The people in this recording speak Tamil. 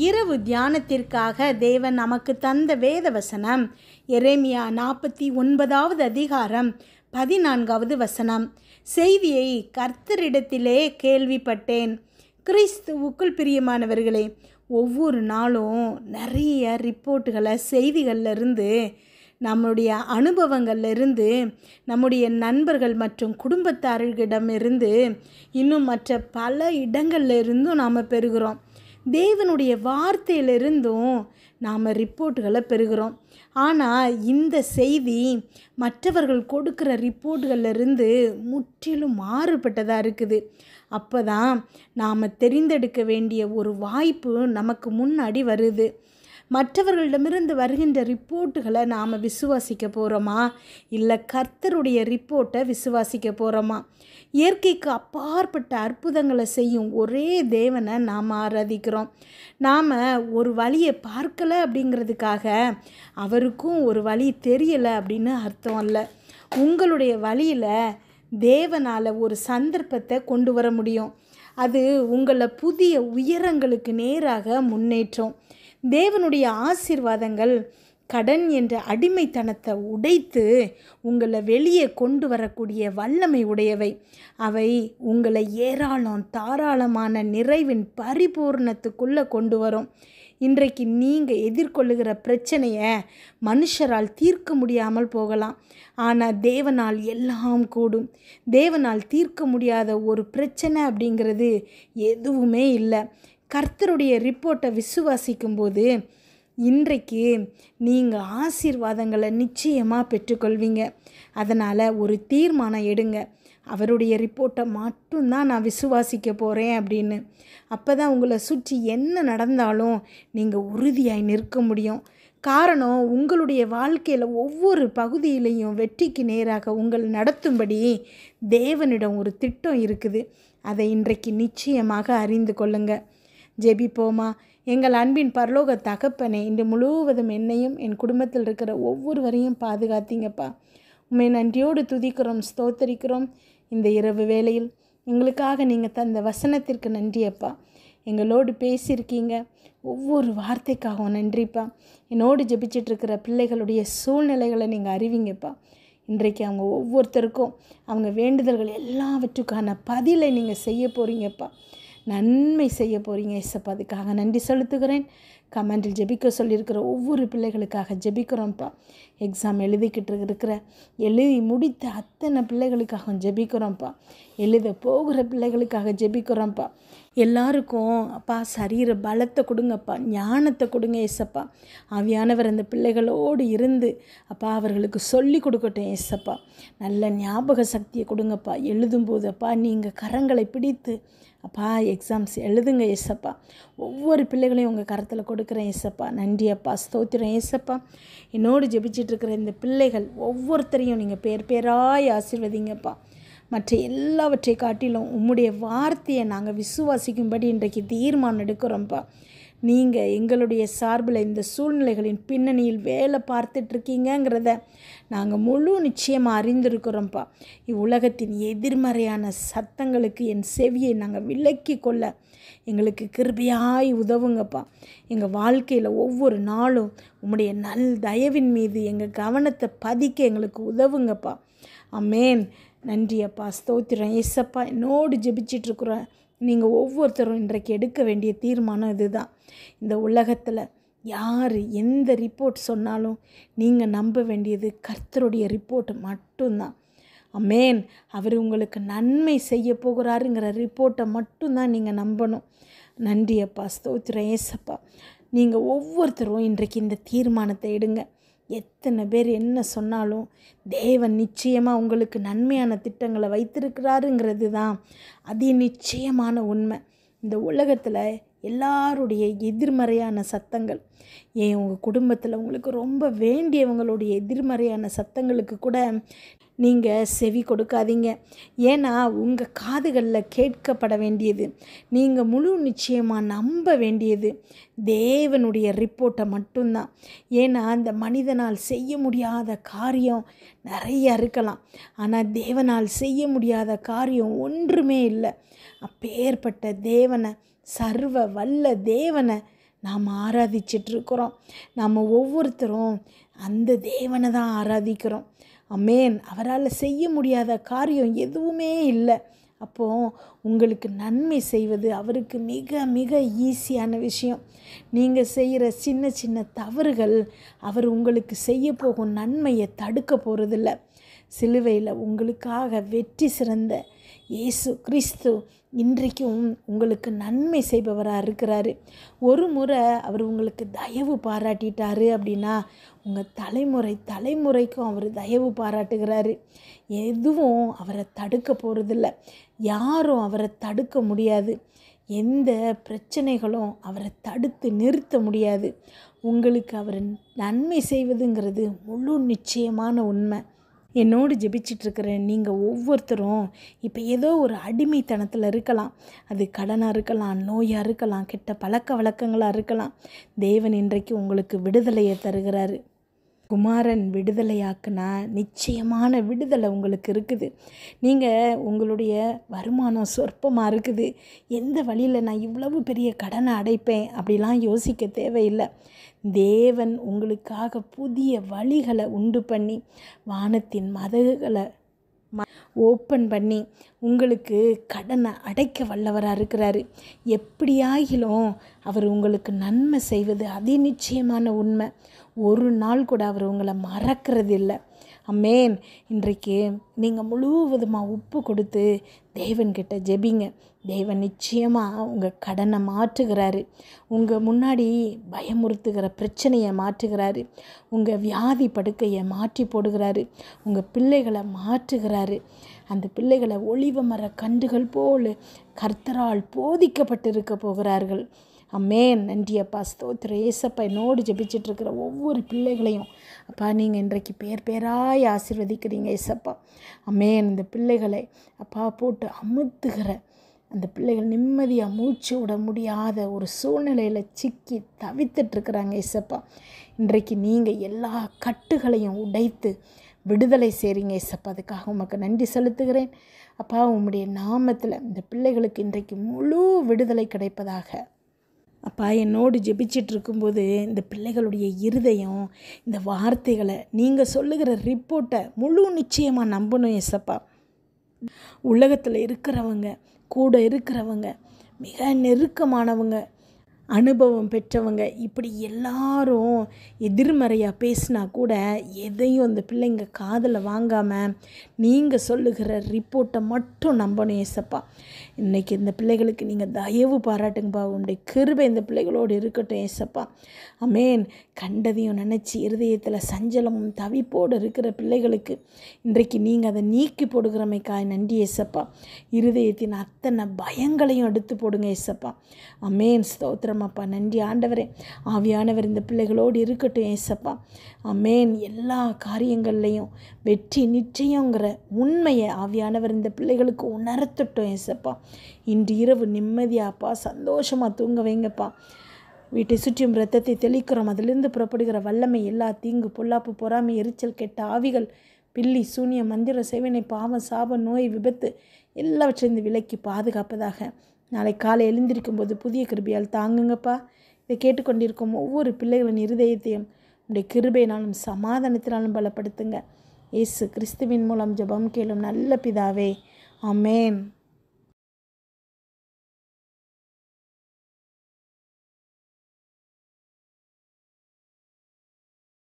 இரவு தியானத்திற்காக தேவன் நமக்கு தந்த வேத வசனம் எரேமியா 49வது அதிகாரம் 14வது வசனம். செய்தியை கர்த்தரிடத்திலே கேள்விப்பட்டேன். கிறிஸ்துவுக்குள் பிரியமானவர்களே, ஒவ்வொரு நாளும் நிறைய ரிப்போர்ட்டுகளை செய்திகள்லேருந்து, நம்முடைய அனுபவங்கள்லேருந்து, நம்முடைய நண்பர்கள் மற்றும் குடும்பத்தார்களிடமிருந்து, இன்னும் மற்ற பல இடங்கள்லேருந்தும் நாம் பெறுகிறோம். தேவனுடைய வார்த்தையிலிருந்தும் நாம் ரிப்போர்ட்டுகளை பெறுகிறோம். ஆனால் இந்த செய்தி மற்றவர்கள் கொடுக்குற ரிப்போர்ட்டுகளிலிருந்து முற்றிலும் மாறுபட்டதாக இருக்குது. அப்போ தான் நாம் தெரிந்தெடுக்க வேண்டிய ஒரு வாய்ப்பு நமக்கு முன்னாடி வருது. மற்றவர்களிடமிருந்து வருகின்ற ரிப்போர்ட்டுகளை நாம் விசுவாசிக்க போகிறோமா, இல்லை கர்த்தருடைய ரிப்போர்ட்டை விசுவாசிக்க போகிறோமா? இயற்கைக்கு அப்பாற்பட்ட அற்புதங்களை செய்யும் ஒரே தேவனை நாம் ஆராதிக்கிறோம். நாம் ஒரு வழியை பார்க்கலை அப்படிங்கிறதுக்காக அவருக்கும் ஒரு வழி தெரியலை அப்படின்னு அர்த்தம் அல்ல. உங்களுடைய வழியில் தேவனால் ஒரு சந்தர்ப்பத்தை கொண்டு வர முடியும். அது உங்களை புதிய உயரங்களுக்கு நேராக முன்னேற்றம். தேவனுடைய ஆசீர்வாதங்கள் கடன் என்ற அடிமைத்தனத்தை உடைத்து உங்களை வெளியே கொண்டு வரக்கூடிய வல்லமை உடையவை. அவை உங்களை தாராளமான நிறைவின் பரிபூர்ணத்துக்குள்ளே கொண்டு வரும். இன்றைக்கு நீங்கள் எதிர்கொள்ளுகிற பிரச்சனையை மனுஷரால் தீர்க்க முடியாமல் போகலாம். ஆனால் தேவனால் எல்லாம் கூடும். தேவனால் தீர்க்க முடியாத ஒரு பிரச்சனை அப்படிங்கிறது எதுவுமே இல்லை. கர்த்தருடைய ரிப்போர்ட்டை விசுவாசிக்கும்போது இன்றைக்கு நீங்கள் ஆசீர்வாதங்களை நிச்சயமாக பெற்றுக்கொள்வீங்க. அதனால் ஒரு தீர்மானம் எடுங்க, அவருடைய ரிப்போர்ட்டை மட்டும்தான் நான் விசுவாசிக்க போகிறேன் அப்படின்னு. அப்போ தான் உங்களை சுற்றி என்ன நடந்தாலும் நீங்கள் உறுதியாய் நிற்க முடியும். காரணம், உங்களுடைய வாழ்க்கையில் ஒவ்வொரு பகுதியிலையும் வெற்றிக்கு நேராக உங்களை நடத்தும்படி தேவனிடம் ஒரு திட்டம் இருக்குது. அதை இன்றைக்கு நிச்சயமாக அறிந்து கொள்ளுங்க. ஜெபிப்போமா. எங்கள் அன்பின் பரலோக தகப்பனே, இன்று முழுவதும் என்னையும் என் குடும்பத்தில் இருக்கிற ஒவ்வொருவரையும் பாதுகாத்தீங்கப்பா. உண்மை நன்றியோடு துதிக்கிறோம், ஸ்தோத்தரிக்கிறோம். இந்த இரவு வேளையில் எங்களுக்காக நீங்கள் தந்த வசனத்திற்கு நன்றியப்பா. எங்களோடு பேசியிருக்கீங்க, ஒவ்வொரு வார்த்தைக்காகவும் நன்றிப்பா. என்னோடு ஜெபிச்சிட்ருக்கிற பிள்ளைகளுடைய சூழ்நிலைகளை நீங்கள் அறிவிங்கப்பா. இன்றைக்கு அவங்க ஒவ்வொருத்தருக்கும் அவங்க வேண்டுதல்கள் எல்லாவற்றுக்கான பதிலை நீங்கள் செய்ய போகிறீங்கப்பா. நன்மை செய்ய போகிறீங்க ஏசப்பா. அதுக்காக நன்றி செலுத்துகிறேன். கமெண்டில் ஜெபிக்க சொல்லியிருக்கிற ஒவ்வொரு பிள்ளைகளுக்காக ஜெபிக்கிறோம்ப்பா. எக்ஸாம் எழுதி முடித்த அத்தனை பிள்ளைகளுக்காக ஜெபிக்கிறோம்ப்பா. எழுத போகிற பிள்ளைகளுக்காக ஜெபிக்கிறோம்ப்பா. எல்லாருக்கும் அப்பா சரீர பலத்தை கொடுங்கப்பா, ஞானத்தை கொடுங்க ஏசப்பா. ஆவியானவர் அந்த பிள்ளைகளோடு இருந்து அப்பா அவர்களுக்கு சொல்லி கொடுக்கட்டும் ஏசப்பா. நல்ல ஞாபக சக்தியை கொடுங்கப்பா. எழுதும்போது அப்பா நீங்கள் கரங்களை பிடித்து அப்பா எக்ஸாம்ஸ் எழுதுங்க ஏசப்பா. ஒவ்வொரு பிள்ளைகளையும் உங்கள் கரத்தில் கொடுக்குறேன் ஏசப்பா. நன்றி அப்பா, ஸ்தோத்திரம் ஏசப்பா. என்னோடு ஜெபிச்சிட்ருக்கிற இந்த பிள்ளைகள் ஒவ்வொருத்தரையும் நீங்கள் பேர் பேராய் ஆசீர்வதிங்கப்பா. மற்ற எல்லாவற்றை காட்டிலும் உம்முடைய வார்த்தையை நாங்கள் விசுவாசிக்கும்படி இன்றைக்கு தீர்மானம் எடுக்கிறோம்ப்பா. நீங்கள் எங்களுடைய சார்பில் இந்த சூழ்நிலைகளின் பின்னணியில் வேலை பார்த்துட்ருக்கீங்கிறத நாங்கள் முழு நிச்சயமாக அறிந்திருக்கிறோம்ப்பா. இவ்வுலகத்தின் எதிர்மறையான சத்தங்களுக்கு என் செவியை நாங்கள் விலக்கி கொள்ள எங்களுக்கு கிருபையாய் உதவுங்கப்பா. எங்கள் வாழ்க்கையில் ஒவ்வொரு நாளும் உம்முடைய நல் தயவின் மீது எங்கள் கவனத்தை பதிக்க எங்களுக்கு உதவுங்கப்பா. ஆமென். நன்றி அப்பா, ஸ்தோத்திரம் ஏசப்பா. என்னோடு ஜெபிச்சிட்ருக்குற நீங்கள் ஒவ்வொருத்தரும் இன்றைக்கு எடுக்க வேண்டிய தீர்மானம் இதுதான். இந்த உலகத்தில் யார் எந்த ரிப்போர்ட் சொன்னாலும் நீங்கள் நம்ப வேண்டியது கர்த்தருடைய ரிப்போர்ட் மட்டும்தான். ஆமென். அவர் உங்களுக்கு நன்மை செய்ய போகிறாருங்கிற ரிப்போர்ட்டை மட்டும்தான் நீங்கள் நம்பணும். நன்றி அப்பா, ஸ்தோத்திரம் ஏசப்பா. நீங்கள் ஒவ்வொருத்தரும் இன்றைக்கு இந்த தீர்மானத்தை எடுங்க. எத்தனை பேர் என்ன சொன்னாலும் தேவன் நிச்சயமாக உங்களுக்கு நன்மையான திட்டங்களை வைத்திருக்கிறாருங்கிறது தான் அதி நிச்சயமான உண்மை. இந்த உலகத்தில் எல்லாருடைய எதிர்மறையான சத்தங்கள், ஏன் உங்கள் குடும்பத்தில் உங்களுக்கு ரொம்ப வேண்டியவங்களுடைய எதிர்மறையான சத்தங்களுக்கு கூட நீங்கள் செவி கொடுக்காதீங்க. ஏன்னா உங்கள் காதுகளில் கேட்கப்பட வேண்டியது, நீங்கள் முழு நிச்சயமாக நம்ப வேண்டியது தேவனுடைய ரிப்போர்ட்டை மட்டும்தான். ஏன்னா அந்த மனிதனால் செய்ய முடியாத காரியம் நிறைய இருக்கலாம், ஆனால் தேவனால் செய்ய முடியாத காரியம் ஒன்றுமே இல்லை. அப்பேற்பட்ட தேவனை, சர்வ வல்ல தேவனை நாம் ஆராதிச்சிட்ருக்கிறோம். நாம் ஒவ்வொருத்தரும் அந்த தேவனை தான் ஆராதிக்கிறோம். ஆமென். அவரால் செய்ய முடியாத காரியம் எதுவுமே இல்லை. அப்போது உங்களுக்கு நன்மை செய்வது அவருக்கு மிக மிக ஈஸியான விஷயம். நீங்கள் செய்கிற சின்ன சின்ன தவறுகள் அவர் உங்களுக்கு செய்ய போகும் நன்மையை தடுக்க போகிறதில்ல. சிலுவையில் உங்களுக்காக வெற்றி சிறந்த இயேசு கிறிஸ்து இன்றைக்கும் உங்களுக்கு நன்மை செய்பவராக இருக்கிறாரு. ஒரு முறை அவர் உங்களுக்கு தயவு பாராட்டிட்டாரு அப்படின்னா உங்கள் தலைமுறைக்கும் அவர் தயவு பாராட்டுகிறாரு. எதுவும் அவரை தடுக்க போகிறதில்ல. யாரும் அவரை தடுக்க முடியாது. எந்த பிரச்சனைகளும் அவரை தடுத்து நிறுத்த முடியாது. உங்களுக்கு அவர் நன்மை செய்வதுங்கிறது முழு நிச்சயமான உண்மை. என்னோடு ஜெபிச்சிட்ருக்கிற நீங்கள் ஒவ்வொருத்தரும் இப்போ ஏதோ ஒரு அடிமைத்தனத்தில் இருக்கலாம். அது கடனாக இருக்கலாம், நோயாக இருக்கலாம், கெட்ட பழக்க வழக்கங்களாக இருக்கலாம். தேவன் இன்றைக்கு உங்களுக்கு விடுதலையை தருகிறாரு. குமாரன் விடுதலையாக்குனா நிச்சயமான விடுதலை உங்களுக்கு இருக்குது. நீங்கள் உங்களுடைய வருமானம் சொற்பமாக இருக்குது, எந்த வழியில் நான் இவ்வளவு பெரிய கடனை அடைப்பேன் அப்படிலாம் யோசிக்க தேவையில்லை. தேவன் உங்களுக்காக புதிய வழிகளை உண்டு பண்ணி வானத்தின் மதகுகளை ஓப்பன் பண்ணி உங்களுக்கு கடனை அடைக்க வல்லவராக இருக்கிறாரு. எப்படியாகிலும் அவர் உங்களுக்கு நன்மை செய்வது அதி நிச்சயமான உண்மை. ஒரு நாள் கூட அவர் உங்களை மறக்கிறது இல்லை. ஆமென். இன்றைக்கு நீங்கள் முழுவதுமாக உப்பு கொடுத்து தேவன்கிட்ட ஜெபிங்க. தேவன் நிச்சயமாக உங்கள் கடனை மாற்றுகிறாரு. உங்கள் முன்னாடி பயமுறுத்துகிற பிரச்சனையை மாற்றுகிறாரு. உங்கள் வியாதி படுக்கையை மாற்றி போடுகிறாரு. உங்கள் பிள்ளைகளை மாற்றுகிறாரு. அந்த பிள்ளைகளை ஒலிவ மர கன்றுகள் போல் கர்த்தரால் போதிக்கப்பட்டிருக்க போகிறார்கள். ஆமென். நன்றி அப்பா, ஸ்தோத்திரம் ஏசப்பா. என்னோடு ஜெபிச்சிட்ருக்கிற ஒவ்வொரு பிள்ளைகளையும் அப்பா நீங்கள் இன்றைக்கு பேராய் ஆசீர்வதிக்கிறீங்க ஏசப்பா. ஆமென். இந்த பிள்ளைகளை அப்பா போட்டு அமுத்துகிற அந்த பிள்ளைகள் நிம்மதியாக மூச்சு விட முடியாத ஒரு சூழ்நிலையில் சிக்கி தவித்துட்ருக்குறாங்க ஏசப்பா. இன்றைக்கு நீங்கள் எல்லா கட்டுகளையும் உடைத்து விடுதலை செய்கிறீங்க ஏசப்பா. அதுக்காக உமக்கு நன்றி செலுத்துகிறேன் அப்பா. உம்முடைய நாமத்தில் இந்த பிள்ளைகளுக்கு இன்றைக்கு முழு விடுதலை கிடைப்பதாக. அப்பா என்னோடு ஜெபிச்சிட்டு இருக்கும்போது இந்த பிள்ளைகளுடைய இருதயம் இந்த வார்த்தைகளை நீங்கள் சொல்லுகிற ரிப்போர்ட்டை முழு நிச்சயமாக நம்பணும் ஏசப்பா. உலகத்தில் இருக்கிறவங்க, கூட இருக்கிறவங்க, மிக நெருக்கமானவங்க, அனுபவம் பெற்றவங்க, இப்படி எல்லாரும் எதிர்மறையாக பேசினா கூட எதையும் அந்த பிள்ளைங்க காதில் வாங்காமல் நீங்கள் சொல்லுகிற ரிப்போர்ட்டை மட்டும் நம்பணும் ஏசப்பா. இன்றைக்கி இந்த பிள்ளைகளுக்கு நீங்கள் தயவு பாராட்டுங்கப்பா. உங்களுடைய கிருபை இந்த பிள்ளைகளோடு இருக்கட்டும் ஏசப்பா. ஆமென். கண்டதையும் நினச்சி இருதயத்தில் சஞ்சலமும் தவிப்போடு இருக்கிற பிள்ளைகளுக்கு இன்றைக்கு நீங்கள் அதை நீக்கி போடுகிறமைக்காய் நன்றி ஏசப்பா. இருதயத்தின் அத்தனை பயங்களையும் எடுத்து போடுங்க ஏசப்பா. ஆமென். ஸ்தோத்திரம் அப்பா. நன்றி ஆண்டவரே. ஆவியானவர் இந்த பிள்ளைகளோடு இருக்கட்டும் ஏசப்பா. ஆமென். எல்லா காரியங்கள்லையும் வெற்றி நிச்சயங்கிற உண்மையை ஆவியானவர் இந்த பிள்ளைகளுக்கு உணர்த்தட்டும் ஏசப்பா. இன்று இரவு நிம்மதியாப்பா சந்தோஷமாக தூங்க வைங்கப்பா. வீட்டை சுற்றியும் இரத்தத்தை தெளிக்கிறோம். அதிலிருந்து புறப்படுகிற வல்லமை எல்லா தீங்கு பொல்லாப்பு பொறாமை எரிச்சல் கெட்ட ஆவிகள் பில்லி சூனிய மந்திர சேவனை பாவம் சாபம் நோய் விபத்து எல்லாவற்றிலிருந்து விலக்கி பாதுகாப்பதாக. நாளை காலை எழுந்திருக்கும் போது புதிய கிருபையால் தாங்குங்கப்பா. இதை கேட்டுக்கொண்டிருக்கும் ஒவ்வொரு பிள்ளைகளின் இருதயத்தையும் உடைய கிருபையினாலும் சமாதானத்தினாலும் பலப்படுத்துங்க. இயேசு கிறிஸ்துவின் மூலம் ஜெபம் கேளும் நல்ல பிதாவே. ஆமென்.